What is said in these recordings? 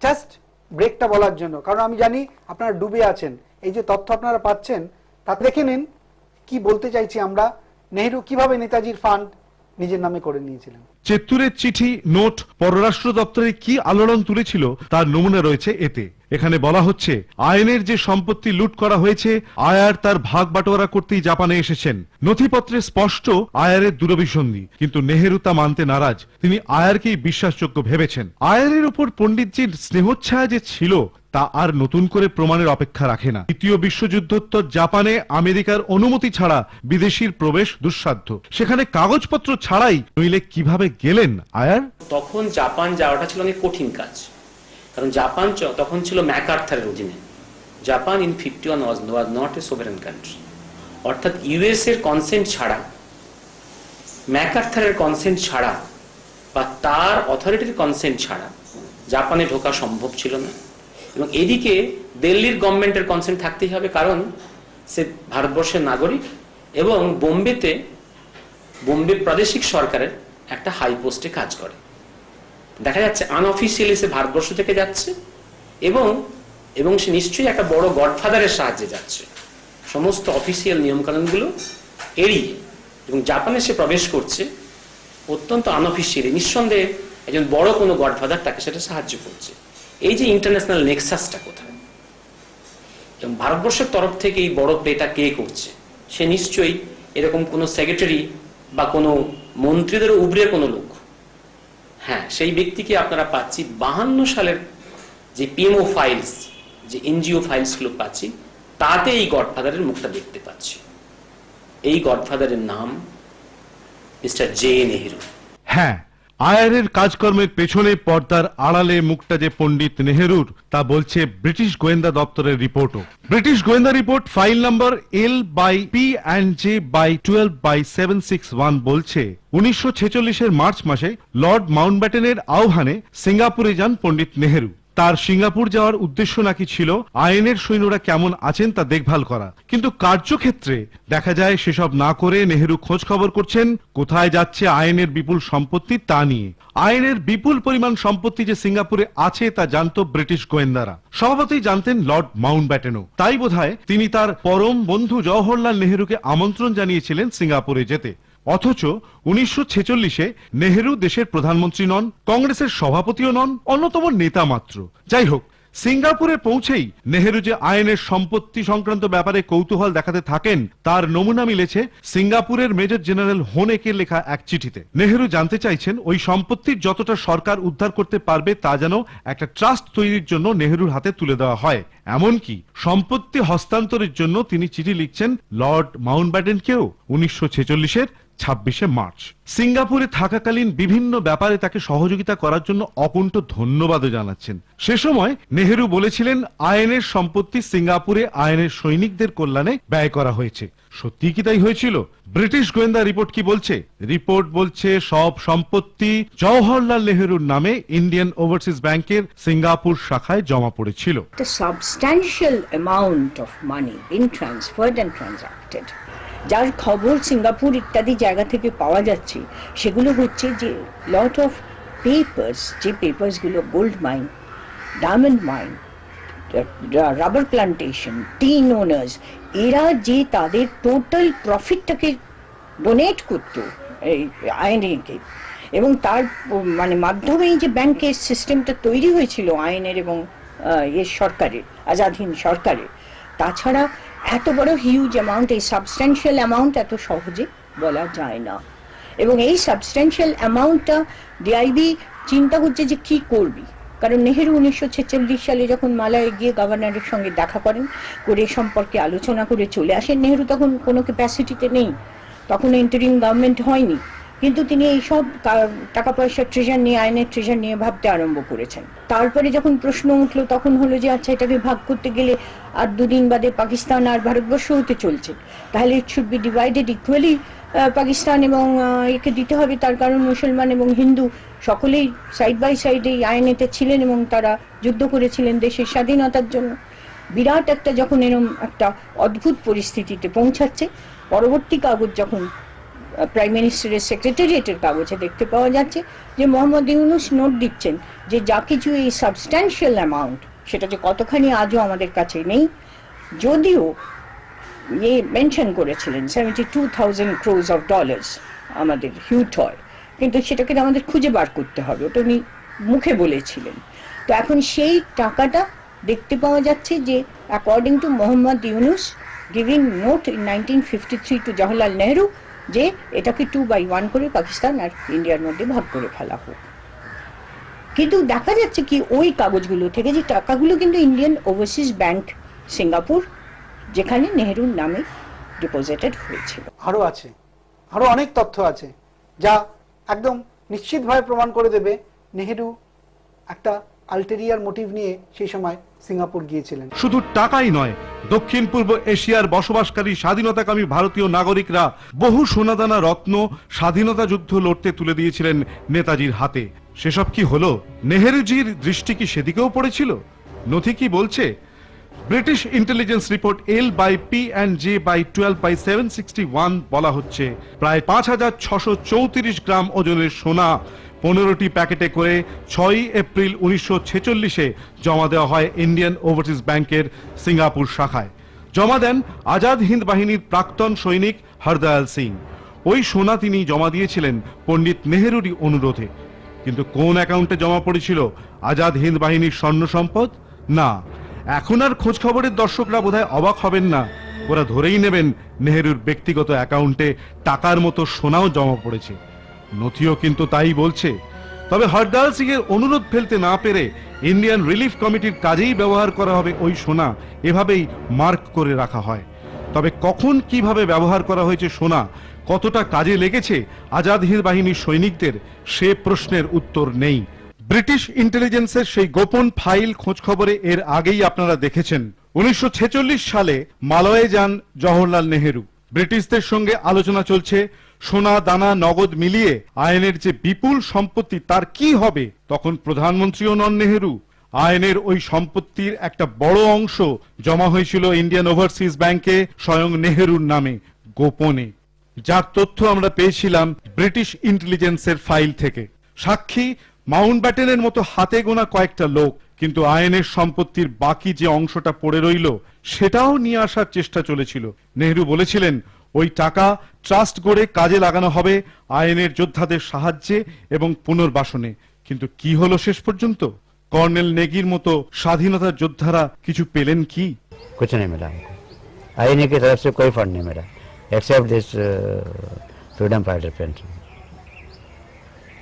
Just ব্রেকটা বলার জন্য, কারণ আমি জানি আপনারা ডুবে আছেন। এই যে তথ্য আপনারা পাচ্ছেন তা দেখে নিন কি বলতে চাইছি আমরা, নেহেরু কিভাবে নেতাজির ফান্ড নিজের নামে করে নিয়েছিলেন। চেত্তুরের চিঠি, নোট, পররাষ্ট্র দপ্তরে কি আলোড়ন তুলেছিল তার নমুনা রয়েছে এতে। এখানে বলা হচ্ছে, আইনের যে সম্পত্তি লুট করা হয়েছে, আয়ার তার ভাগ বাটোয়ারা করতেই জাপানে এসেছেন। নথিপত্রে স্পষ্ট আয়ারের দূরভিসন্ধি, কিন্তু নেহেরু তা মানতে নারাজ। তিনি আয়ারকেই বিশ্বাসযোগ্য ভেবেছেন। আয়ারের উপর পণ্ডিতজির স্নেহচ্ছায়া যে ছিল তা আর নতুন করে প্রমাণের অপেক্ষা রাখে না। দ্বিতীয় বিশ্বযুদ্ধোত্তর জাপানে আমেরিকার অনুমতি ছাড়া বিদেশির প্রবেশ দুঃসাধ্য। সেখানে কাগজপত্র ছাড়াই নইলে কিভাবে গেলেন আয়ার? তখন জাপান যাওয়াটা ছিল অনেক কঠিন কাজ, কারণ জাপান তখন ছিল ম্যাকআর্থারের অধীনে। Japan in 51 was not a sovereign country, অর্থাৎ ইউএস এর কনসেন্ট ছাড়া, ম্যাকআর্থারের কনসেন্ট ছাড়া বা তার অথরিটির কনসেন্ট ছাড়া জাপানে ঢোকা সম্ভব ছিল না। এবং এদিকে দিল্লির গভর্নমেন্টের কনসেন্ট থাকতেই হবে, কারণ সে ভারতবর্ষের নাগরিক এবং বোম্বে প্রাদেশিক সরকারের একটা হাই পোস্টে কাজ করে। দেখা যাচ্ছে আনঅফিসিয়ালি সে ভারতবর্ষ থেকে যাচ্ছে এবং সে নিশ্চয়ই একটা বড় গডফাদারের সাহায্যে যাচ্ছে, সমস্ত অফিসিয়াল নিয়মকানুনগুলো এড়িয়ে। এবং জাপানে সে প্রবেশ করছে অত্যন্ত আনঅফিসিয়ালি, নিঃসন্দেহে একজন বড় কোনো গডফাদার তাকে সেটা সাহায্য করছে। এই যে ইন্টারন্যাশনাল নেক্সাসটা কোথায়, এবং ভারতবর্ষের তরফ থেকে এই বড় প্লেটা কে করছে, সে নিশ্চয়ই এরকম কোনো সেক্রেটারি বা কোনো মন্ত্রীদের উবরে কোনো লোক। হ্যাঁ, সেই ব্যক্তিকে আপনারা পাচ্ছি 52 সালের যে পিএমও ফাইলস, যে এনজিও ফাইলস গুলো পাচ্ছি, তাতে এই গডফাদারের মুখটা দেখতে পাচ্ছি। এই গডফাদারের নাম মিস্টার জে নেহেরু। হ্যাঁ, আয়ারের কাজকর্মের পেছনে পর্দার আড়ালে মুখটা যে পণ্ডিত নেহেরুর, তা বলছে ব্রিটিশ গোয়েন্দা দপ্তরের রিপোর্টও। ব্রিটিশ গোয়েন্দা রিপোর্ট ফাইল নম্বর L/P&J/12/761 বলছে, 1946 মার্চ মাসে লর্ড মাউন্টব্যাটেনের আহ্বানে সিঙ্গাপুরে যান পণ্ডিত নেহেরু। তার সিঙ্গাপুর যাওয়ার উদ্দেশ্য নাকি ছিল আইনের সৈন্যরা কেমন আছেন তা দেখভাল করা, কিন্তু কার্যক্ষেত্রে দেখা যায় সেসব না করে নেহেরু খোঁজ খবর করছেন কোথায় যাচ্ছে আইনের বিপুল সম্পত্তি তা নিয়ে। আইনের বিপুল পরিমাণ সম্পত্তি যে সিঙ্গাপুরে আছে তা জানত ব্রিটিশ গোয়েন্দারা, স্বভাবতই জানতেন লর্ড মাউন্টব্যাটেনও। তাই বোধহয় তিনি তার পরম বন্ধু জওহরলাল নেহেরুকে আমন্ত্রণ জানিয়েছিলেন সিঙ্গাপুরে যেতে। অথচ 1946-এ নেহেরু দেশের প্রধানমন্ত্রী নন, কংগ্রেসের সভাপতিও নন, অন্যতম নেতা মাত্র। যাই হোক, সিঙ্গাপুরে পৌঁছেই নেহেরু যে আইনের সম্পত্তি সংক্রান্ত ব্যাপারে কৌতূহল দেখাতে থাকেন তার নমুনা মিলেছে সিঙ্গাপুরের মেজর জেনারেল হোনেকের লেখা এক চিঠিতে। নেহেরু জানতে চাইছেন ওই সম্পত্তির যতটা সরকার উদ্ধার করতে পারবে তা যেন একটা ট্রাস্ট তৈরির জন্য নেহেরুর হাতে তুলে দেওয়া হয়। এমনকি সম্পত্তি হস্তান্তরের জন্য তিনি চিঠি লিখছেন লর্ড মাউন্টব্যাটেনকেও 1946-এর 26শে মার্চ। সিঙ্গাপুরে থাকাকালীন বিভিন্ন ব্যাপারে তাকে সহযোগিতা করার জন্য অকুণ্ঠ ধন্যবাদও জানাচ্ছেন। সে সময় নেহেরু বলেছিলেন আইনের সম্পত্তি সিঙ্গাপুরে আইনের সৈনিকদের কল্যাণে ব্যয় করা হয়েছে। সত্যি কি তাই হয়েছিল? ব্রিটিশ গোয়েন্দা রিপোর্ট কি বলছে? রিপোর্ট বলছে সব সম্পত্তি জওহরলাল নেহেরুর নামে ইন্ডিয়ান ওভারসিজ ব্যাংকের সিঙ্গাপুর শাখায় জমা পড়েছিল। The substantial amount of money being transferred and transacted, যার খবর সিঙ্গাপুর ইত্যাদি জায়গা থেকে পাওয়া যাচ্ছে, সেগুলো হচ্ছে যে লট অফ পেপার্স, যে পেপার্সগুলো gold mine, diamond mine, rubber plantation, tin owners, এরা যে তাদের টোটাল প্রফিটটাকে ডোনেট করতো এই আইনকে, এবং তার মানে মাধ্যমেই যে ব্যাংকের সিস্টেমটা তৈরি হয়েছিল আইনের এবং এর সরকারের, আজাদহীন সরকারের। তাছাড়া এত বড় হিউজ অ্যামাউন্ট, এই সাবস্ট্যান্সিয়াল অ্যামাউন্ট এত সহজে বলা যায় না। এবং এই সাবস্ট্যান্সিয়াল অ্যামাউন্টটা ডিআইবি চিন্তা করছে যে কি করবি, কারণ নেহেরু 1946 সালে যখন মালয়ে গিয়ে গভর্নরের সঙ্গে দেখা করেন, করে সম্পর্কে আলোচনা করে চলে আসেন। নেহেরু তখন কোনো ক্যাপাসিটিতে নেই, তখন ইন্টারিম গভর্নমেন্ট হয়নি, কিন্তু তিনি এইসব টাকা পয়সা ট্রেজার নিয়ে, আইনের ট্রেজার নিয়ে ভাবতে আরম্ভ করেছেন। তারপরে যখন প্রশ্ন উঠলো তখন হলো যে আচ্ছা, এটাকে ভাগ করতে গেলে আর দুদিন বাদে পাকিস্তান আর ভারতবর্ষ হতে চলছে, তাহলে it should be divided equally. Pakistan এবং একে দিতে হবে, তার কারণ মুসলমান এবং হিন্দু সকলেই সাইড বাই সাইড এই আইনেতে ছিলেন এবং তারা যুদ্ধ করেছিলেন দেশের স্বাধীনতার জন্য। বিরাট একটা যখন এরকম একটা অদ্ভুত পরিস্থিতিতে পৌঁছাচ্ছে, পরবর্তী কাগজ যখন প্রাইম মিনিস্টারের সেক্রেটারিয়েটের কাগজে দেখতে পাওয়া যাচ্ছে যে মোহাম্মদ ইউনূস নোট দিচ্ছেন যে যা কিছু এই সাবস্ট্যান্সিয়াল অ্যামাউন্ট, সেটা যে কতখানি আজও আমাদের কাছে নেই, যদিও মেনশন করেছিলেন 72,000 crores of dollars আমাদের হিউটয়, কিন্তু সেটাকে আমাদের খুঁজে বার করতে হবে, ওটা উনি মুখে বলেছিলেন। তো এখন সেই টাকাটা দেখতে পাওয়া যাচ্ছে যে according to Mohammad Yunus giving note in 1953 to Jawaharlal Nehru যে এটাকে 2/1 করে পাকিস্তান আর ইন্ডিয়ার মধ্যে ভাগ করে ফেলা হোক। কিন্তু দেখা যাচ্ছে কি ওই কাগজগুলো থেকে যে টাকাগুলো কিন্তু ইন্ডিয়ান ওভারসিজ ব্যাংক সিঙ্গাপুর, যেখানে নেহরুর নামে ডিপোজিটেড হয়েছিল। আরো আছে, আরো অনেক তথ্য আছে যা একদম নিশ্চিতভাবে প্রমাণ করে দেবে নেহেরু একটা আলটেরিয়ার মোটিভ নিয়ে সেই সময় সিঙ্গাপুর গিয়েছিলেন। শুধু টাকাই নয়, দক্ষিণ পূর্ব এশিয়ার বসবাসকারী স্বাধীনতাকামী ভারতীয় নাগরিকরা বহু সোনাদানা রত্ন স্বাধীনতা যুদ্ধ লড়তে তুলে দিয়েছিলেন নেতাজির হাতে। সেসব কি হলো? নেহেরুজির দৃষ্টি কি সেদিকেও পড়েছিল? নথি কি বলছে? ব্রিটিশ ইন্টেলিজেন্স রিপোর্ট L/P&J/12/761 বলা হচ্ছে প্রায় 5,634 গ্রাম ওজনের সোনা 15টি প্যাকেটে করে 6 এপ্রিল 1946-এ জমা দেওয়া হয় ইন্ডিয়ান ওভারসিজ ব্যাংকের সিঙ্গাপুর শাখায়। জমা দেন আজাদ হিন্দ বাহিনীর প্রাক্তন সৈনিক হরদয়াল সিং। ওই সোনা তিনি জমা দিয়েছিলেন পণ্ডিত নেহেরুরই অনুরোধে। কিন্তু কোন অ্যাকাউন্টে জমা পড়েছিল আজাদ হিন্দ বাহিনীর স্বর্ণ সম্পদ? না, এখন আর খোঁজ খবরের দর্শকরা বোধহয় অবাক হবেন না, ওরা ধরেই নেবেন নেহেরুর ব্যক্তিগত অ্যাকাউন্টে টাকার মতো সোনাও জমা পড়েছে। নথিও কিন্তু তাই বলছে। তবে হরদয়াল সিং এর অনুরোধ ফেলতে না পেরে ইন্ডিয়ান রিলিফ কমিটির কাজেই ব্যবহার করা হবে ওই সোনা, এভাবেই মার্ক করে রাখা হয়। তবে কখন কিভাবে ব্যবহার করা হয়েছে সোনা, কতটা কাজে লেগেছে আজাদ হিন্দ বাহিনীর সৈনিকদের, সে প্রশ্নের উত্তর নেই। ব্রিটিশ ইন্টেলিজেন্সের সেই গোপন ফাইল খোঁজ খবরে এর আগেই আপনারা দেখেছেন 1946 সালে মালয়ে যান জওহরলাল নেহেরু। ব্রিটিশদের সঙ্গে আলোচনা চলছে সোনা দানা নগদ মিলিয়ে আইনের যে বিপুল সম্পত্তি তার কি হবে। তখন প্রধানমন্ত্রীও নন নেহেরু। আইনের ওই সম্পত্তির একটা বড় অংশ জমা হয়েছিল ইন্ডিয়ান ওভারসিজ ব্যাংকে স্বয়ং নেহেরুর নামে গোপনে, যার তথ্য আমরা পেয়েছিলাম ব্রিটিশ ইন্টেলিজেন্সের ফাইল থেকে। সাক্ষী মাউন্টব্যাটেনের মতো হাতে গোনা কয়েকটা লোক। কিন্তু আইনের সম্পত্তির বাকি যে অংশটা পড়ে রইল সেটাও নিয়ে আসার চেষ্টা চলেছিল। নেহেরু বলেছিলেন ওই টাকা ট্রাস্ট গড়ে কাজে লাগানো হবে আইনের যোদ্ধাদের সাহায্যে এবং পুনর্বাসনে। কিন্তু কি হলো শেষ পর্যন্ত? কর্নেল নেগির মতো স্বাধীনতার যোদ্ধারা কিছু পেলেন কি? कुछ नहीं मिला हमको। आईने की तरफ से कोई फंड नहीं मिला except this freedom fighter pension.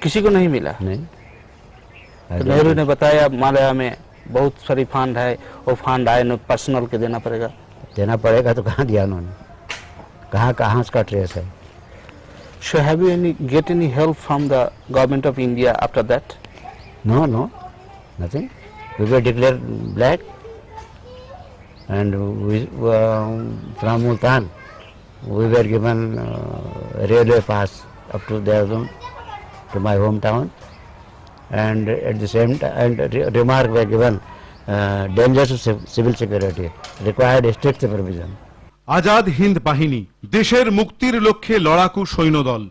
किसी को नहीं मिला? नहीं। तो नेहरू ने बताया मालया में बहुत सारी फंड है, वो फंड आए न पर्सनल के देना पड़ेगा। देना पड़ेगा तो कहाँ दिया उन्होंने? कहाँ कहाँ उसका ट्रेस है? So have you get any help from the government of India after that? No, nothing. We were declared black, and we from Multan we were given railway pass up to Dehradun to my hometown, and at the same time and remark were given dangers to civil security, required strict supervision. Azad Hind বাহিনী দেশের মুক্তির লক্ষ্যে লড়াকু সৈন্যদল।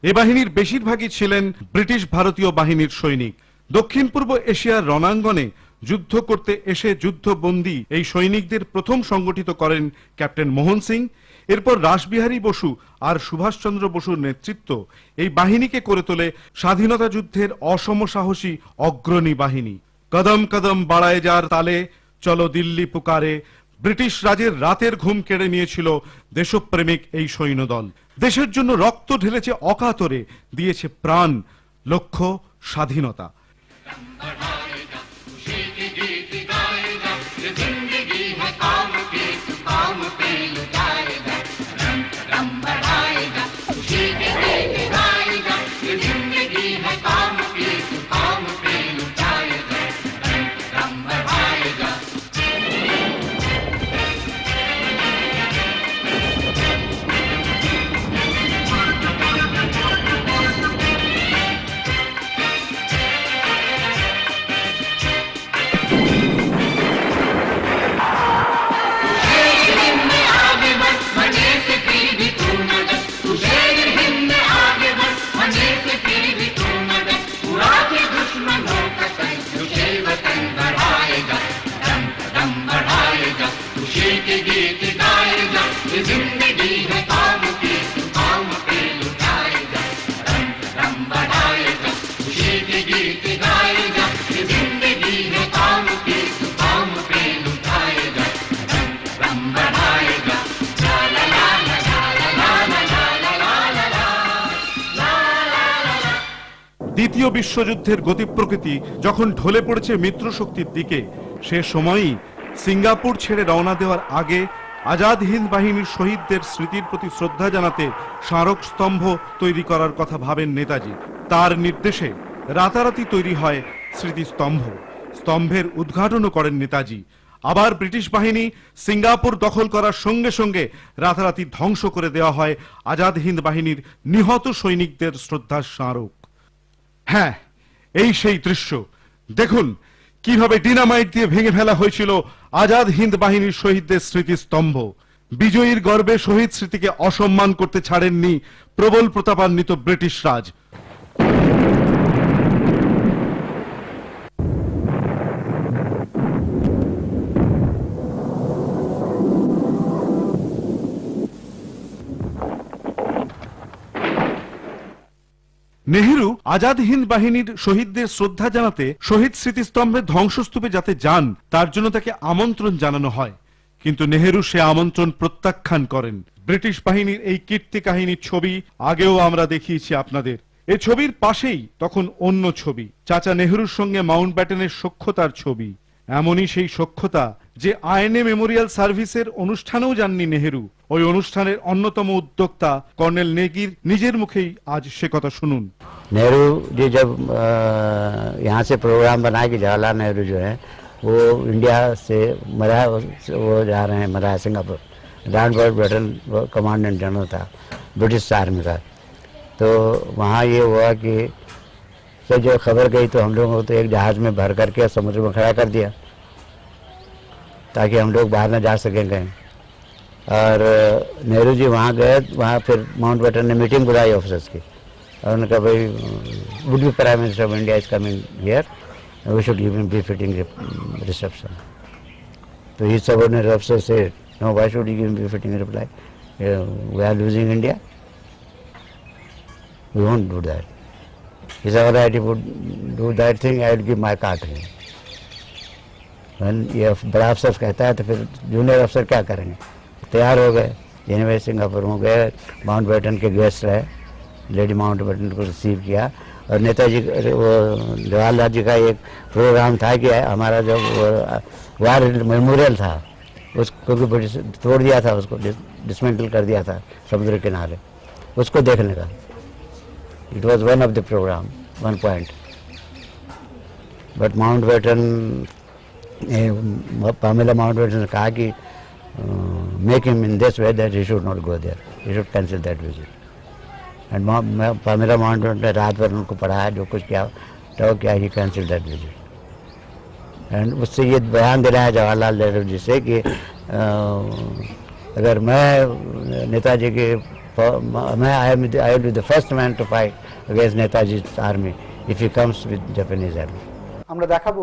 এ বাহিনীর বেশিরভাগই ছিলেন British ভারতীয় বাহিনীর সৈনিক। দক্ষিণ পূর্ব এশিয়ার রণাঙ্গনে যুদ্ধ করতে এসে যুদ্ধবন্দী এই সৈনিকদের প্রথম সংগঠিত করেন ক্যাপ্টেন মোহন সিং। এরপর রাসবিহারী বসু আর সুভাষচন্দ্র বসুর নেতৃত্ব এই বাহিনীকে করে তোলে স্বাধীনতা যুদ্ধের অসমসাহসী অগ্রণী বাহিনী। কদম কদম বাড়ায় যার তালে, চলো দিল্লি পুকারে। ব্রিটিশ রাজের রাতের ঘুম কেড়ে নিয়েছিল দেশপ্রেমিক এই সৈন্যদল। দেশের জন্য রক্ত ঢেলেছে অকাতরে, দিয়েছে প্রাণ, লক্ষ্য স্বাধীনতা। দ্বিতীয় বিশ্বযুদ্ধের গতি প্রকৃতি যখন ঢলে পড়েছে মিত্র শক্তির দিকে, সে সময়ই সিঙ্গাপুর ছেড়ে রওনা দেওয়ার আগে আজাদ হিন্দ বাহিনীর শহীদদের স্মৃতির প্রতি শ্রদ্ধা জানাতে স্মারক স্তম্ভ তৈরি করার কথা ভাবেন নেতাজি। তার নির্দেশে রাতারাতি তৈরি হয় স্মৃতিস্তম্ভ। স্তম্ভের উদ্ঘাটনও করেন নেতাজি। আবার ব্রিটিশ বাহিনী সিঙ্গাপুর দখল করার সঙ্গে সঙ্গে রাতারাতি ধ্বংস করে দেওয়া হয় আজাদ হিন্দ বাহিনীর নিহত সৈনিকদের শ্রদ্ধার স্মারক। হ্যাঁ, এই সেই দৃশ্য। দেখুন কিভাবে ডিনামাইট দিয়ে ভেঙে ফেলা হয়েছিল আজাদ হিন্দ বাহিনীর শহীদদের স্মৃতিস্তম্ভ। বিজয়ীর গর্বে শহীদ স্মৃতিকে অসম্মান করতে ছাড়েননি প্রবল প্রতাপান্বিত ব্রিটিশ রাজ। নেহেরু আজাদ হিন্দ বাহিনীর শহীদদের শ্রদ্ধা জানাতে শহীদ স্মৃতিস্তম্ভের ধ্বংসস্তূপে যাতে যান তার জন্য তাকে আমন্ত্রণ জানানো হয়, কিন্তু নেহেরু সে আমন্ত্রণ প্রত্যাখ্যান করেন। ব্রিটিশ বাহিনীর এই কীর্তি কাহিনীর ছবি আগেও আমরা দেখিয়েছি আপনাদের। এই ছবির পাশেই তখন অন্য ছবি, চাচা নেহেরুর সঙ্গে মাউন্টব্যাটেনের সখ্যতার ছবি। এমনই সেই সখ্যতা যে আইএনএ মেমোরিয়াল সার্ভিসের অনুষ্ঠানেও যাননি নেহেরু। ওই অনুষ্ঠানের অন্যতম উদ্যোক্তা কর্নেল নেগির নিজের মুখেই আজ সে কথা শুনুন। नेहरू जी जब यहाँ से प्रोग्राम बना के जवाहरलाल नेहरू जो है वो इंडिया से मरा, वो जा रहे हैं मरा Singapore. Grand Mountbatten commandant general था ब्रिटिश आर्मी का। तो वहाँ ये हुआ कि तो जो खबर गई तो हम लोगों को तो एक जहाज़ में भर करके समुद्र में खड़ा कर दिया ताकि हम लोग बाहर न जा सकें कहीं। और नेहरू जी वहाँ गए, वहाँ फिर माउंटबेटन ने मीटिंग बुलाई ऑफिसर्स की और उन्होंने कहा भाई would be prime minister of India is coming here, we should give him befitting reception. तो ही सबऑर्डिनेट ऑफिसर से no, why should he give him befitting reply, we are losing India, we won't do that. He said, all right, if you do that thing, I will give my car to him. ये बड़ा अफसर कहता है तो फिर junior अफसर क्या करेंगे। तैयार हो गए, एनीवे सिंगापुर में गए, माउंटबेटन के गेस्ट रहे, लेडी माउंटबेटन को रिसीव किया। और नेताजी वो जवाहरलाल जी का एक प्रोग्राम था कि हमारा जो वार मेमोरियल था उसको ब्रिटिश तोड़ दिया था, उसको डिसमेंटल कर दिया था समुद्र किनारे, उसको देखने का। It was one of the program, one point. But Mountbatten, Pamela Mountbatten ने कहा कि make him in this way that he should not go there. He should cancel that visit. And Pamela Mountbatten ने रात भर उनको पढ़ाया, जो कुछ किया तो क्या he cancelled that visit. And उससे ये बयान दिलाया जवाहरलाल नेहरू जी से कि अगर मैं नेताजी के I will be the first man to fight against Netaji's army if he comes with Japanese army. আমরা দেখাবো